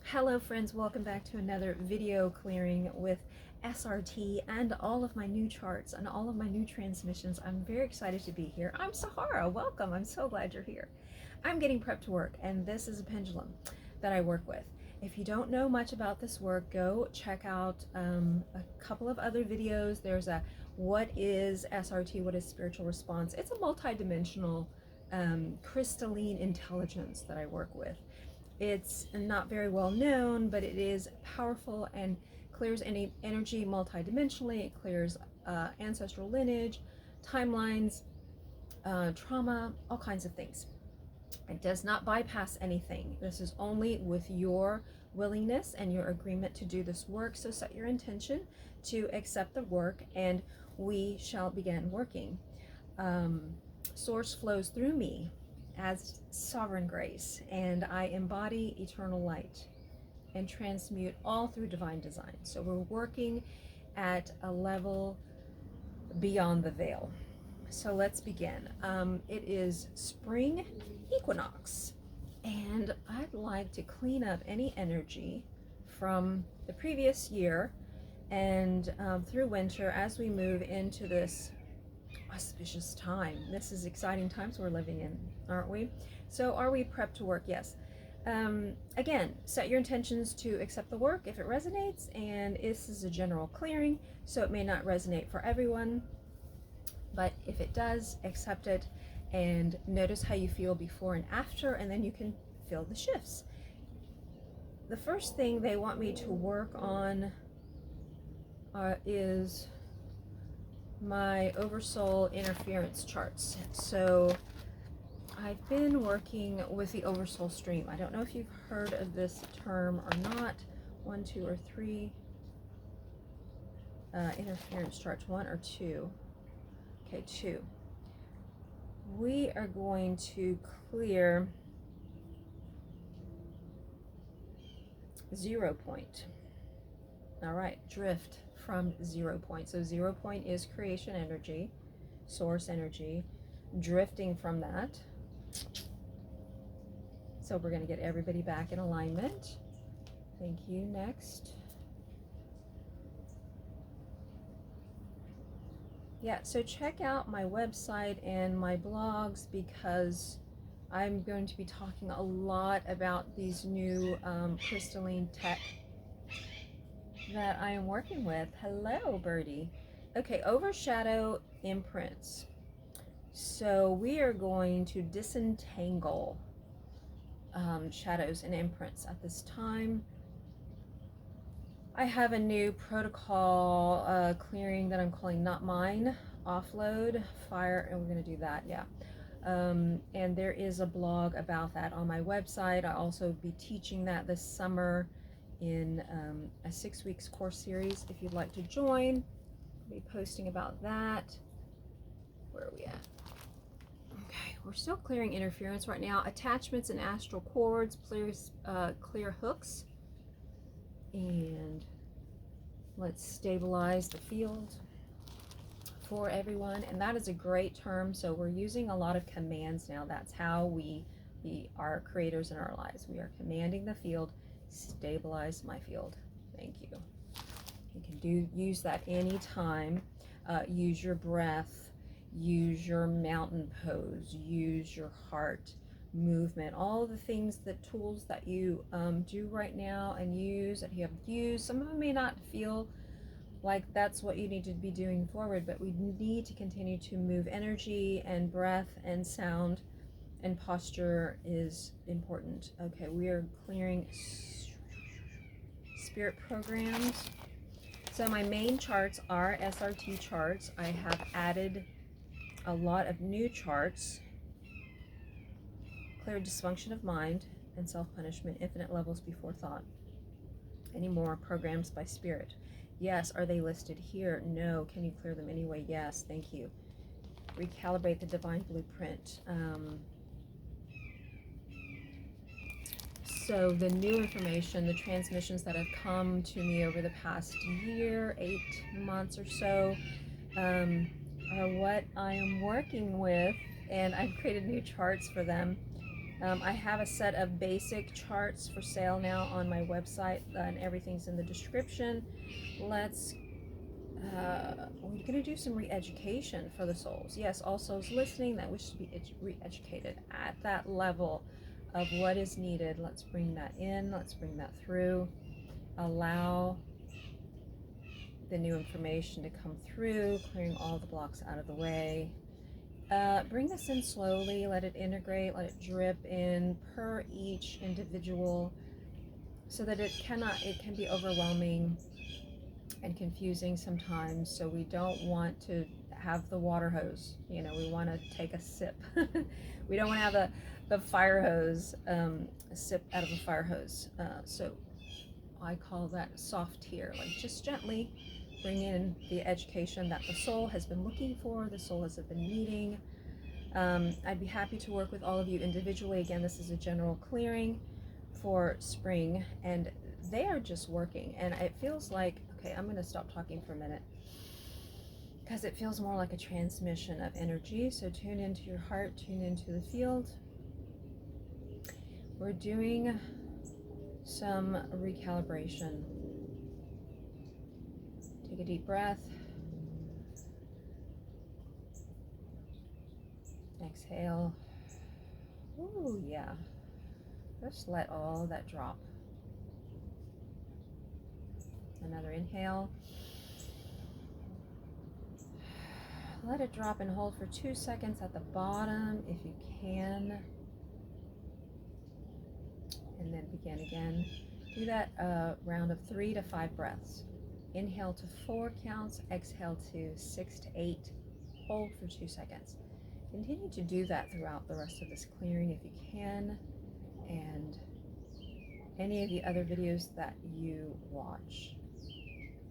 Hello friends, welcome back to another video clearing with SRT and all of my new charts and all of my new transmissions. I'm very excited to be here. I'm Sahara, welcome. I'm so glad you're here. I'm getting prepped to work, and this is a pendulum that I work with. If you don't know much about this work, go check out a couple of other videos. There's a what is SRT, what is spiritual response. It's a multidimensional crystalline intelligence that I work with. It's not very well known, but it is powerful and clears any energy multidimensionally. It clears ancestral lineage, timelines, trauma, all kinds of things. It does not bypass anything. This is only with your willingness and your agreement to do this work. So set your intention to accept the work, and we shall begin working. Source flows through me as sovereign grace, and I embody eternal light and transmute all through divine design. So we're working at a level beyond the veil. So let's begin. It is spring equinox, and I'd like to clean up any energy from the previous year and through winter as we move into this auspicious time. This is exciting times we're living in, aren't we? So are we prepped to work? Yes. Again, set your intentions to accept the work if it resonates, and this is a general clearing, so it may not resonate for everyone, but if it does, accept it and notice how you feel before and after, and then you can feel the shifts. The first thing they want me to work on is my Oversoul interference charts. So I've been working with the Oversoul stream. I don't know if you've heard of this term or not. 1, 2, or 3 interference charts. 1 or 2. Okay, 2. We are going to clear 0 point. All right, drift from 0 point. So 0 point is creation energy, source energy, drifting from that. So we're going to get everybody back in alignment. Thank you. Next. Yeah, so check out my website and my blogs, because I'm going to be talking a lot about these new crystalline tech that I am working with. Hello, birdie. Okay, overshadow imprints. So we are going to disentangle shadows and imprints at this time. I have a new protocol clearing that I'm calling Not Mine, offload, fire, and we're going to do that, yeah. And there is a blog about that on my website. I'll also be teaching that this summer in a 6 weeks course series. If you'd like to join, I'll be posting about that. Where are we at? Okay, we're still clearing interference right now. Attachments and astral cords, clear hooks. And let's stabilize the field for everyone. And that is a great term. So we're using a lot of commands now. That's how we are creators in our lives. We are commanding the field, stabilize my field. Thank you. You can use that anytime. Use your breath, use your mountain pose, use your heart movement, all the things, the tools that you do right now and use, that you have used. Some of them may not feel like that's what you need to be doing forward, but we need to continue to move. Energy and breath and sound and posture is important. Okay, we are clearing spirit programs. So my main charts are SRT charts. I have added a lot of new charts. Clear dysfunction of mind and self-punishment, infinite levels before thought. Any more programs by spirit? Yes. Are they listed here? No. Can you clear them anyway? Yes. Thank you. Recalibrate the divine blueprint. So the new information, the transmissions that have come to me over the past year, 8 months or so, are what I am working with, and I've created new charts for them. I have a set of basic charts for sale now on my website, and everything's in the description. We're going to do some re-education for the souls. Yes, all souls listening that wish to be re-educated at that level of what is needed. Let's bring that in. Let's bring that through. Allow the new information to come through, clearing all the blocks out of the way. Bring this in slowly, let it integrate, let it drip in per each individual, so that it can be overwhelming and confusing sometimes. So we don't want to have the water hose, we want to take a sip. We don't want to have the fire hose, a sip out of a fire hose. So I call that soft tear, like just gently bring in the education that the soul has been looking for, the soul has been needing. I'd be happy to work with all of you individually. Again, this is a general clearing for spring, and they are just working. And it feels like, okay, I'm going to stop talking for a minute because it feels more like a transmission of energy. So tune into your heart, tune into the field. We're doing some recalibration. Take a deep breath. Exhale. Ooh, yeah. Just let all of that drop. Another inhale. Let it drop and hold for 2 seconds at the bottom if you can. And then begin again. Do that round of 3 to 5 breaths. Inhale to 4 counts, exhale to 6 to 8. Hold for 2 seconds. Continue to do that throughout the rest of this clearing if you can, and any of the other videos that you watch.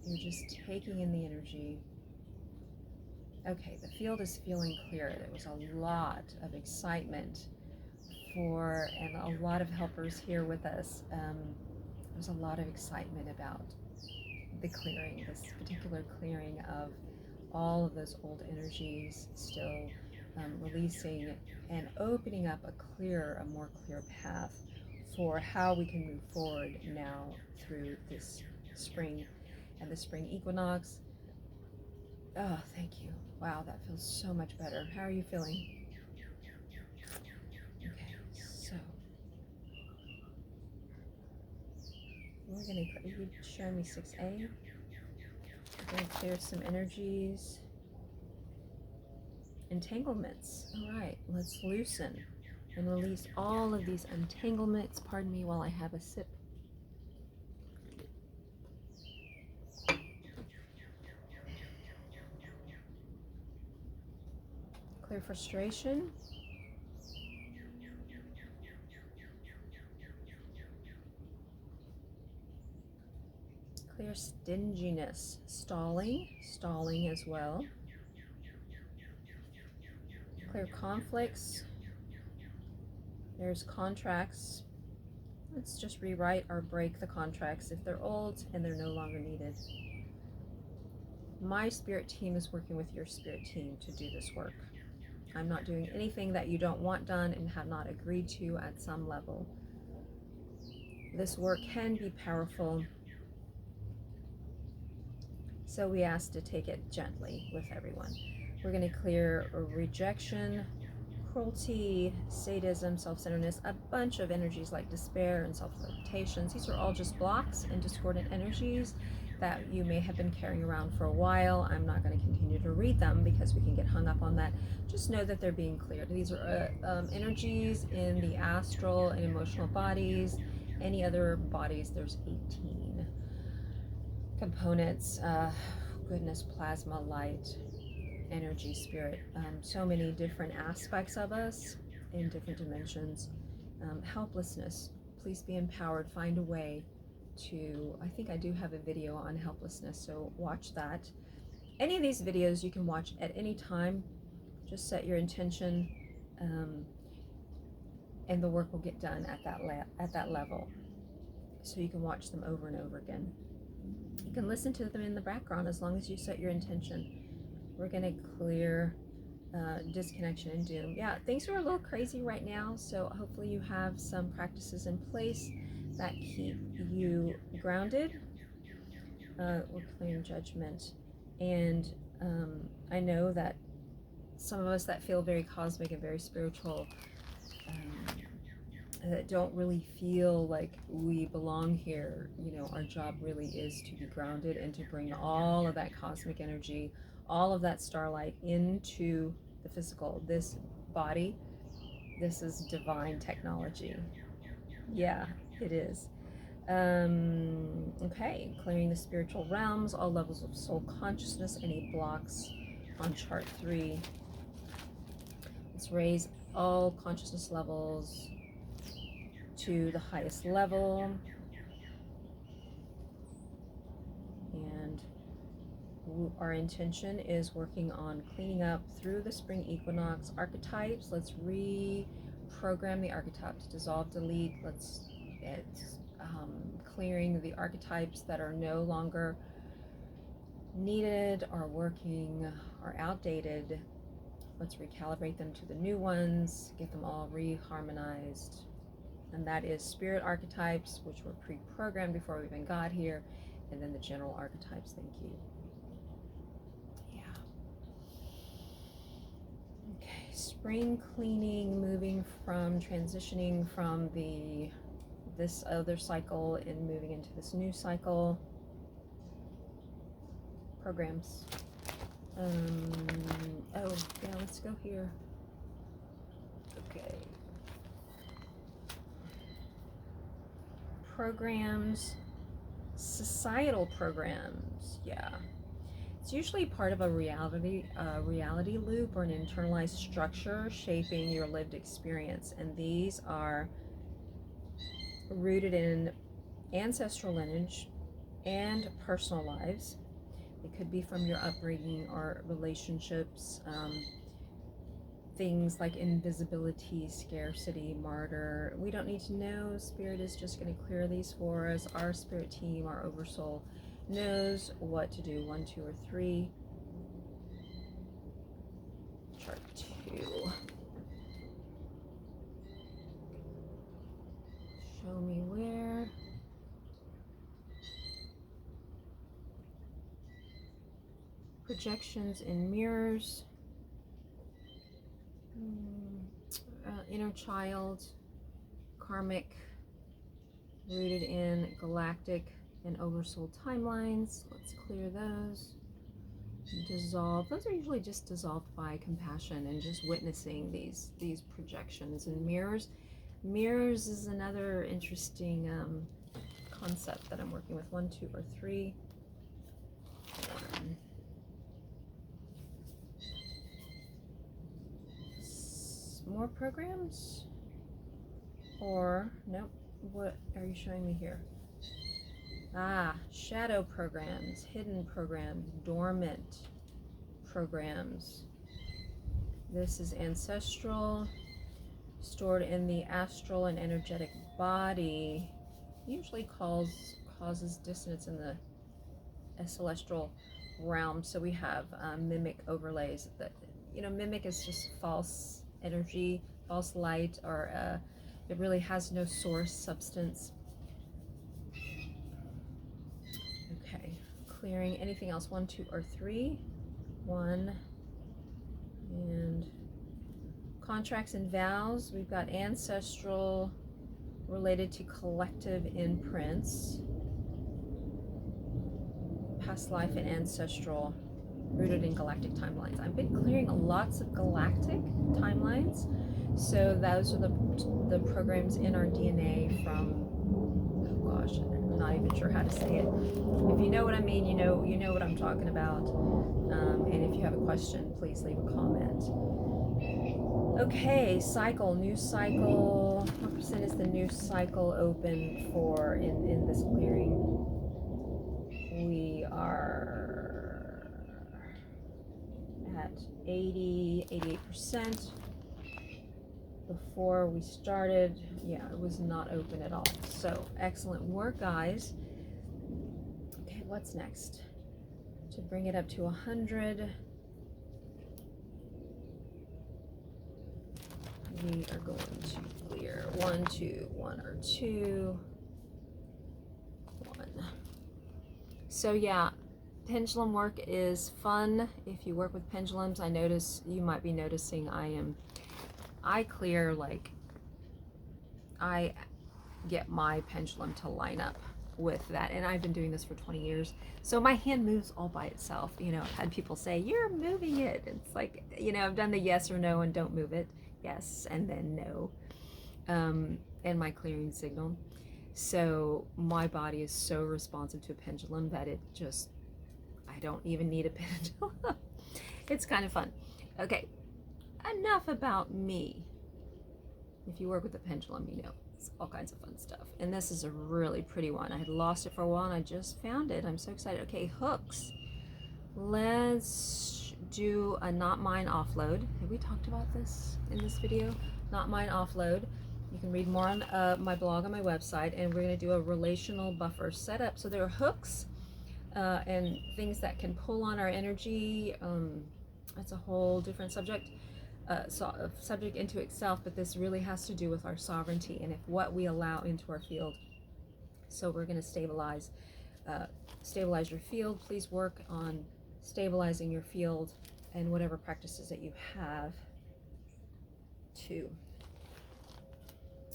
You're just taking in the energy. Okay, the field is feeling clear. There was a lot of excitement and a lot of helpers here with us. There's a lot of excitement about the clearing, this particular clearing of all of those old energies, still releasing and opening up a more clear path for how we can move forward now through this spring and the spring equinox. Oh, thank you. Wow, that feels so much better. How are you feeling? Okay, so we're gonna, you show me 6A. We're gonna clear some energies. Entanglements. All right, let's loosen and release all of these entanglements. Pardon me while I have a sip. Clear frustration. Clear stinginess. Stalling as well. Clear conflicts. There's contracts. Let's just rewrite or break the contracts if they're old and they're no longer needed. My spirit team is working with your spirit team to do this work. I'm not doing anything that you don't want done and have not agreed to at some level. This work can be powerful, so we ask to take it gently with everyone. We're going to clear rejection, cruelty, sadism, self-centeredness, a bunch of energies like despair and self-limitations. These are all just blocks and discordant energies that you may have been carrying around for a while. I'm not going to continue to read them because we can get hung up on that. Just know that they're being cleared. These are energies in the astral and emotional bodies. Any other bodies, there's 18 components. Goodness, plasma, light, energy, spirit, so many different aspects of us in different dimensions. Helplessness, please be empowered. Find a way to, I think I do have a video on helplessness, so watch that. Any of these videos you can watch at any time. Just set your intention, and the work will get done at that level. So you can watch them over and over again. You can listen to them in the background as long as you set your intention. We're going to clear disconnection and doom. Yeah, things are a little crazy right now, so hopefully you have some practices in place that keep you grounded. We're clearing judgment. And I know that some of us that feel very cosmic and very spiritual that don't really feel like we belong here, you know, our job really is to be grounded and to bring all of that cosmic energy, all of that starlight into the physical. This body, this is divine technology. Yeah, it is. Okay, clearing the spiritual realms, all levels of soul consciousness, any blocks on chart 3. Let's raise all consciousness levels to the highest level. And our intention is working on cleaning up through the spring equinox archetypes. Let's reprogram the archetypes, dissolve, delete. It's clearing the archetypes that are no longer needed, are working, are outdated. Let's recalibrate them to the new ones, get them all reharmonized. And that is spirit archetypes, which were pre-programmed before we even got here, and then the general archetypes. Thank you. Yeah. Okay, spring cleaning, transitioning from this other cycle and moving into this new cycle. Programs. Oh, yeah, let's go here. Okay. Programs, societal programs, yeah. It's usually part of a reality loop or an internalized structure shaping your lived experience, and these are rooted in ancestral lineage and personal lives. It could be from your upbringing or relationships, things like invisibility, scarcity, martyr. We don't need to know. Spirit is just going to clear these for us. Our spirit team, our Oversoul, knows what to do. 1, 2, or 3. Chart 2. Show me where. Projections and mirrors. Inner child, karmic, rooted in galactic and oversoul timelines. Let's clear those. Dissolve. Those are usually just dissolved by compassion and just witnessing these projections. And mirrors. Mirrors is another interesting concept that I'm working with. 1, 2, or 3. 1. More programs? Or, nope, what are you showing me here? Shadow programs, hidden programs, dormant programs. This is ancestral, stored in the astral and energetic body. Usually causes dissonance in the celestial realm. So we have mimic overlays. That, you know, mimic is just false energy, false light, or it really has no source substance. Okay, clearing anything else. 1, 2, or 3. 1. And contracts and vows. We've got ancestral, related to collective imprints, past life and ancestral, rooted in galactic timelines. I've been clearing lots of galactic timelines, so those are the programs in our DNA from, oh gosh, I'm not even sure how to say it. If you know what I mean, you know what I'm talking about. And if you have a question, please leave a comment. Okay, cycle, new cycle. What percent is the new cycle open for in this clearing? We are at 88%. Before we started, yeah, it was not open at all. So excellent work, guys. Okay, what's next? To bring it up to 100. we are going to clear 1, 2, 1 or 2, 1. So yeah, pendulum work is fun. If you work with pendulums, I notice you might be noticing I clear, like, I get my pendulum to line up with that, and I've been doing this for 20 years, so my hand moves all by itself. You know, I've had people say, you're moving it. It's like, you know, I've done the yes or no and don't move it, yes and then no, and my clearing signal. So my body is so responsive to a pendulum that it just, I don't even need a pendulum. It's kind of fun. Okay, enough about me. If you work with a pendulum, you know, it's all kinds of fun stuff. And this is a really pretty one. I had lost it for a while and I just found it. I'm so excited. Okay, hooks. Let's do a not mine offload. Have we talked about this in this video? Not mine offload. You can read more on my blog on my website, and we're going to do a relational buffer setup. So there are hooks and things that can pull on our energy. That's a whole different subject. Subject into itself, but this really has to do with our sovereignty and if what we allow into our field. So we're going to stabilize your field. Please work on stabilizing your field and whatever practices that you have too.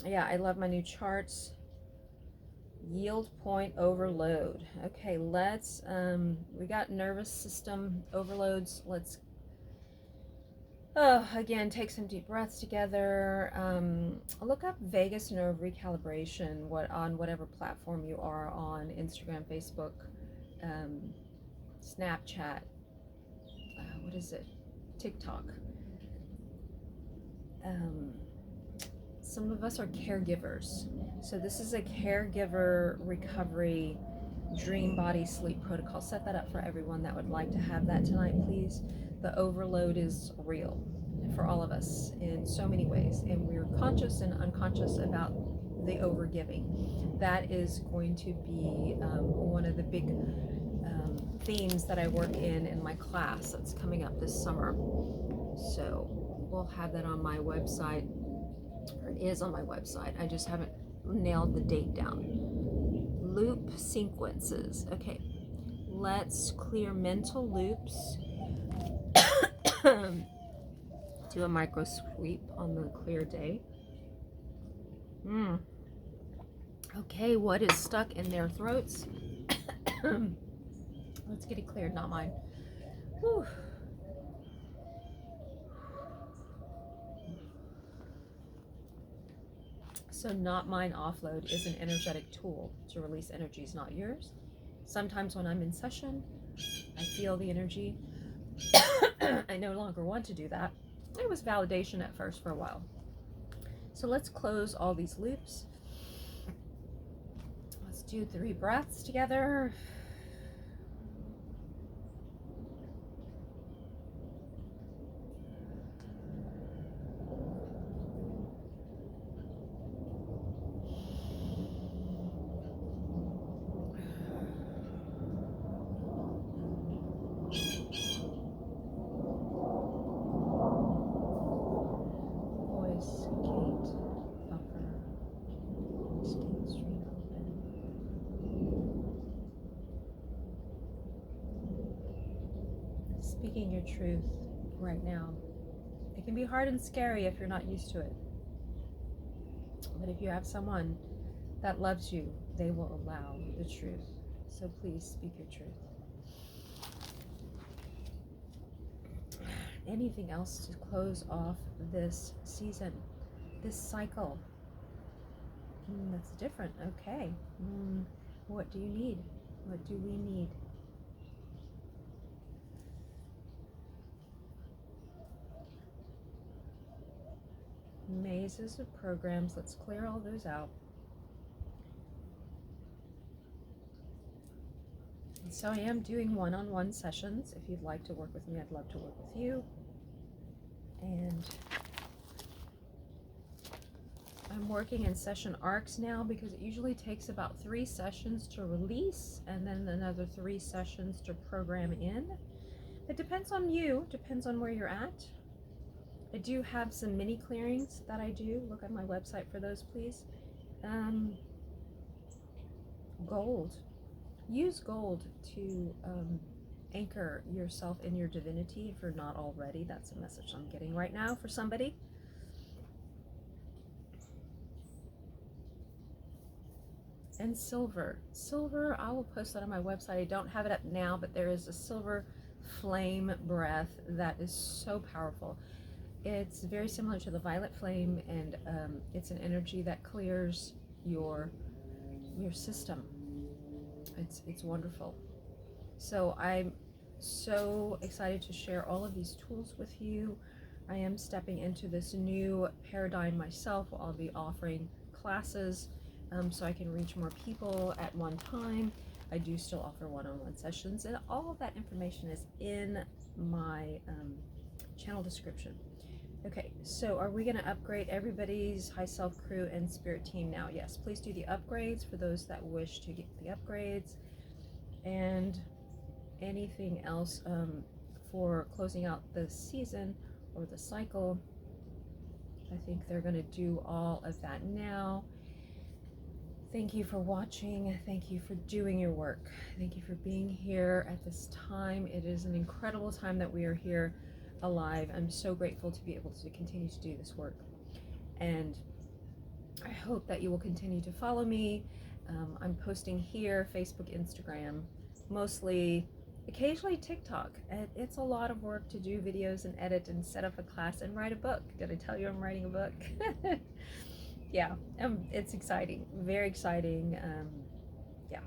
Yeah, I love my new charts. Yield point overload. Okay, let's we got nervous system overloads. Let's again, take some deep breaths together. Look up vagus nerve recalibration on whatever platform you are on, Instagram, Facebook, Snapchat, what is it? TikTok. Some of us are caregivers. So this is a caregiver recovery dream body sleep protocol. Set that up for everyone that would like to have that tonight, please. The overload is real for all of us in so many ways, and we're conscious and unconscious about the overgiving. That is going to be one of the big themes that I work in my class that's coming up this summer. So we'll have that on my website, or it is on my website. I just haven't nailed the date down. Loop sequences. Okay, let's clear mental loops. Do a micro sweep on the clear day. Okay, what is stuck in their throats? Let's get it cleared, not mine. Whew. So not mine offload is an energetic tool to release energies, not yours. Sometimes when I'm in session, I feel the energy. I no longer want to do that. It was validation at first for a while. So let's close all these loops. Let's do 3 breaths together. Speaking your truth right now. It can be hard and scary if you're not used to it. But if you have someone that loves you, they will allow the truth. So please speak your truth. Anything else to close off this season, this cycle? That's different. Okay. What do you need? What do we need? Mazes of programs. Let's clear all those out. And so I am doing one-on-one sessions. If you'd like to work with me, I'd love to work with you. And I'm working in session arcs now because it usually takes about 3 sessions to release and then another 3 sessions to program in. It depends on you, depends on where you're at. I do have some mini clearings that I do. Look at my website for those, please. Gold. Use gold to anchor yourself in your divinity if you're not already. That's a message I'm getting right now for somebody. And silver. Silver, I will post that on my website. I don't have it up now, but there is a silver flame breath that is so powerful. It's very similar to the violet flame, and it's an energy that clears your system. It's wonderful. So I'm so excited to share all of these tools with you. I am stepping into this new paradigm myself. I'll be offering classes so I can reach more people at one time. I do still offer one-on-one sessions, and all of that information is in my channel description. Okay, so are we going to upgrade everybody's High Self crew and Spirit team now? Yes, please do the upgrades for those that wish to get the upgrades. And anything else for closing out the season or the cycle, I think they're going to do all of that now. Thank you for watching. Thank you for doing your work. Thank you for being here at this time. It is an incredible time that we are here alive. I'm so grateful to be able to continue to do this work, and I hope that you will continue to follow me. I'm posting here, Facebook, Instagram, mostly, occasionally TikTok. It's a lot of work to do videos and edit and set up a class and write a book. Did I tell you I'm writing a book? Yeah, it's exciting, very exciting. Yeah,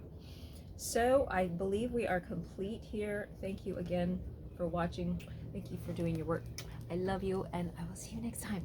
so I believe we are complete here. Thank you again for watching. Thank you for doing your work. I love you, and I will see you next time.